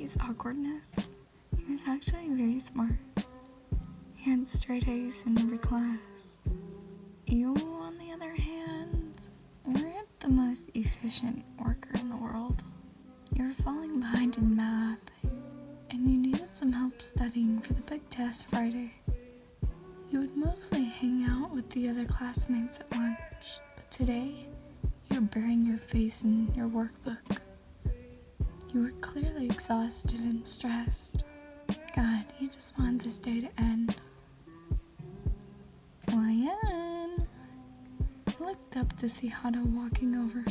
his awkwardness, he was actually very smart. He had straight A's in every class. You, on the other hand, weren't the most efficient worker in the world. You were falling behind in math, and you needed some help studying for the big test Friday. You would mostly hang out with the other classmates at lunch, but today, you were burying your face in your workbook. You were clearly exhausted and stressed. God, you just wanted this day to end. Lion! I looked up to see Hado walking over,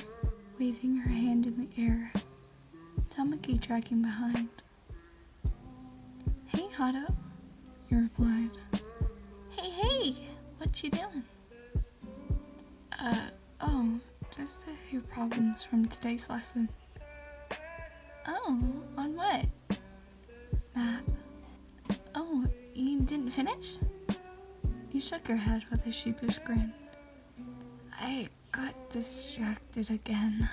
waving her hand in the air. Tamaki dragging behind. Hey, Hado, you replied. Hey, what you doing? Just a few problems from today's lesson. Oh, on what? Math. Oh, you didn't finish? You shook your head with a sheepish grin. I got distracted again.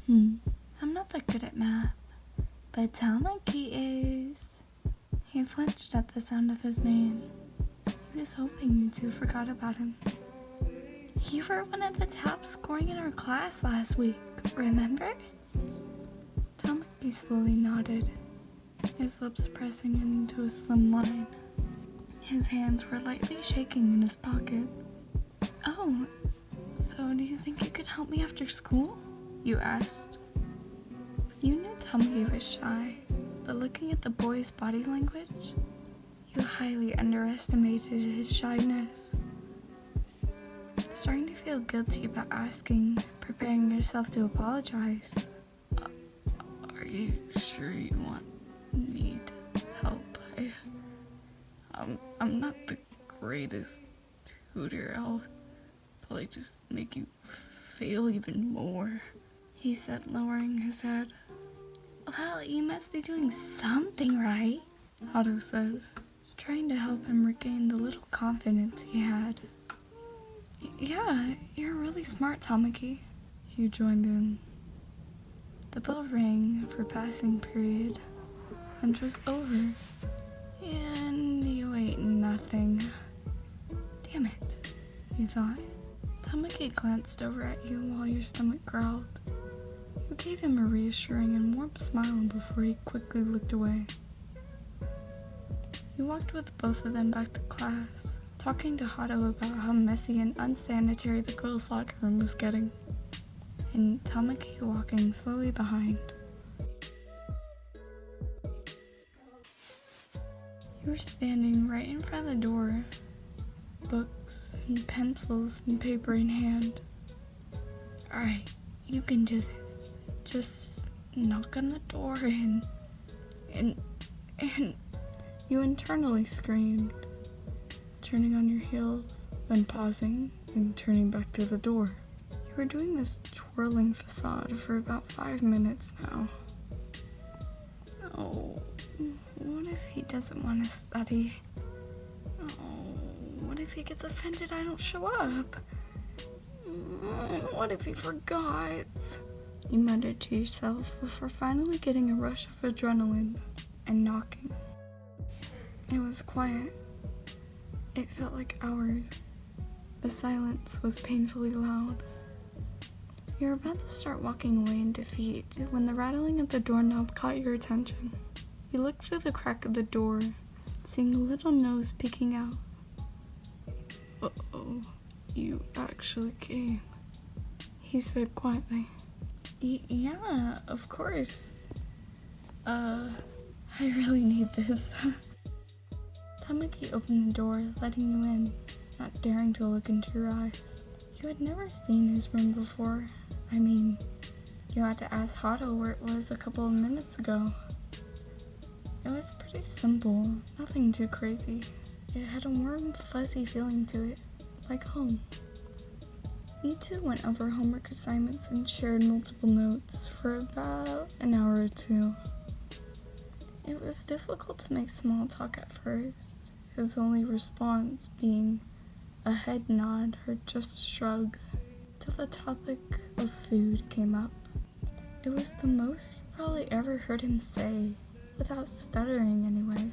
I'm not that good at math, but Tamaki is. He flinched at the sound of his name. He was hoping you two forgot about him. You were one of the top scoring in our class last week, remember? Tamaki slowly nodded, his lips pressing into a slim line. His hands were lightly shaking in his pockets. Oh, so do you think you could help me after school? You asked. You knew Tamaki was shy, but looking at the boy's body language, you highly underestimated his shyness. Starting to feel guilty about asking, preparing yourself to apologize. Are you sure you want me to help? I'm not the greatest tutor. I'll probably just make you fail even more, he said, lowering his head. Well, you must be doing something right, Hado said, trying to help him regain the little confidence he had. Yeah, you're really smart, Tamaki. He joined in. The bell rang for passing period. Lunch was over, and you ate nothing. Damn it, you thought. Tamaki glanced over at you while your stomach growled. You gave him a reassuring and warm smile before he quickly looked away. You walked with both of them back to class, talking to Hado about how messy and unsanitary the girls' locker room was getting, and Tamaki walking slowly behind. You were standing right in front of the door, books and pencils and paper in hand. Alright, you can do this. Just knock on the door and you internally screamed, turning on your heels, then pausing and turning back to the door. You were doing this twirling facade for about 5 minutes now. Oh, what if he doesn't want to study? Oh, what if he gets offended I don't show up? What if he forgot? You muttered to yourself before finally getting a rush of adrenaline and knocking. It was quiet. It felt like hours. The silence was painfully loud. You were about to start walking away in defeat when the rattling of the doorknob caught your attention. You looked through the crack of the door, seeing a little nose peeking out. Uh-oh, you actually came, he said quietly. Yeah, of course. I really need this. Tamaki opened the door, letting you in, not daring to look into your eyes. You had never seen his room before. I mean, you had to ask Hado where it was a couple of minutes ago. It was pretty simple, nothing too crazy. It had a warm, fuzzy feeling to it, like home. You two went over homework assignments and shared multiple notes for about an hour or two. It was difficult to make small talk at first, his only response being a head nod or just a shrug, till the topic of food came up. It was the most you probably ever heard him say, without stuttering anyway.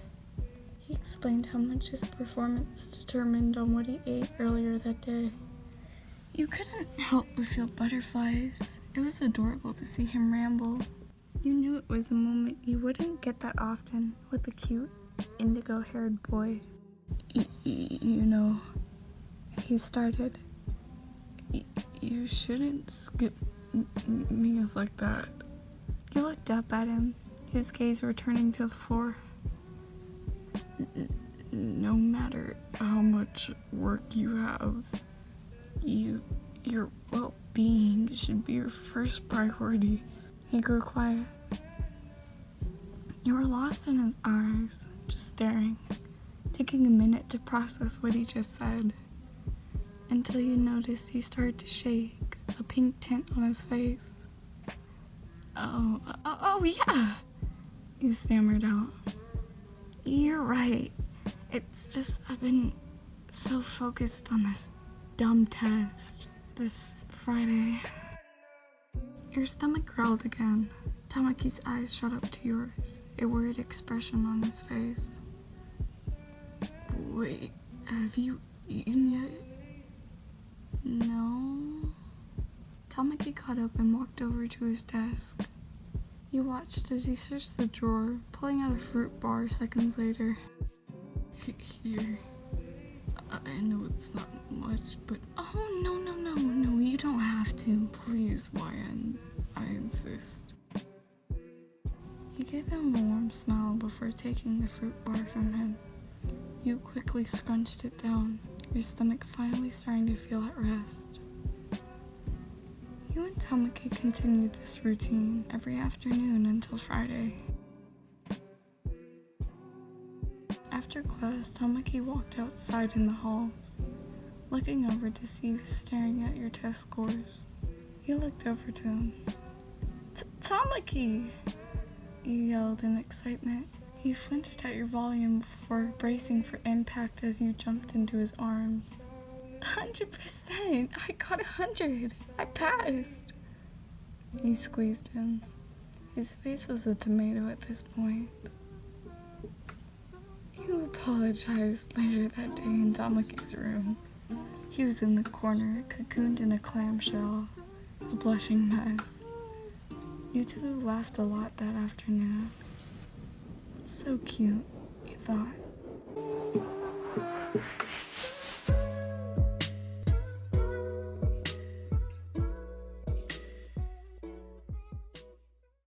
He explained how much his performance determined on what he ate earlier that day. You couldn't help but feel butterflies. It was adorable to see him ramble. You knew it was a moment you wouldn't get that often with a cute, indigo-haired boy. You know, he started. You shouldn't skip meals like that. You looked up at him, his gaze returning to the floor. No matter how much work you have, your well-being should be your first priority. He grew quiet. You were lost in his eyes, just staring, taking a minute to process what he just said, until you noticed he started to shake, a pink tint on his face. Oh yeah, you stammered out. You're right. It's just I've been so focused on this dumb test this Friday. Your stomach growled again. Tamaki's eyes shot up to yours, a worried expression on his face. Wait, have you eaten yet? No. Tamaki got up and walked over to his desk. You watched as he searched the drawer, pulling out a fruit bar seconds later. Here. I know it's not much, but oh, no, you don't have to. Please, Ryan, I insist. You gave him a warm smile before taking the fruit bar from him. You quickly scrunched it down, your stomach finally starting to feel at rest. You and Tamaki continued this routine every afternoon until Friday. After class, Tamaki walked outside in the halls, looking over to see you staring at your test scores. You looked over to him. Tamaki! You yelled in excitement. He flinched at your volume before bracing for impact as you jumped into his arms. 100%! I got 100! I passed! You squeezed him. His face was a tomato at this point. You apologized later that day in Tamaki's room. He was in the corner, cocooned in a clamshell, a blushing mess. You two laughed a lot that afternoon. So cute, you thought.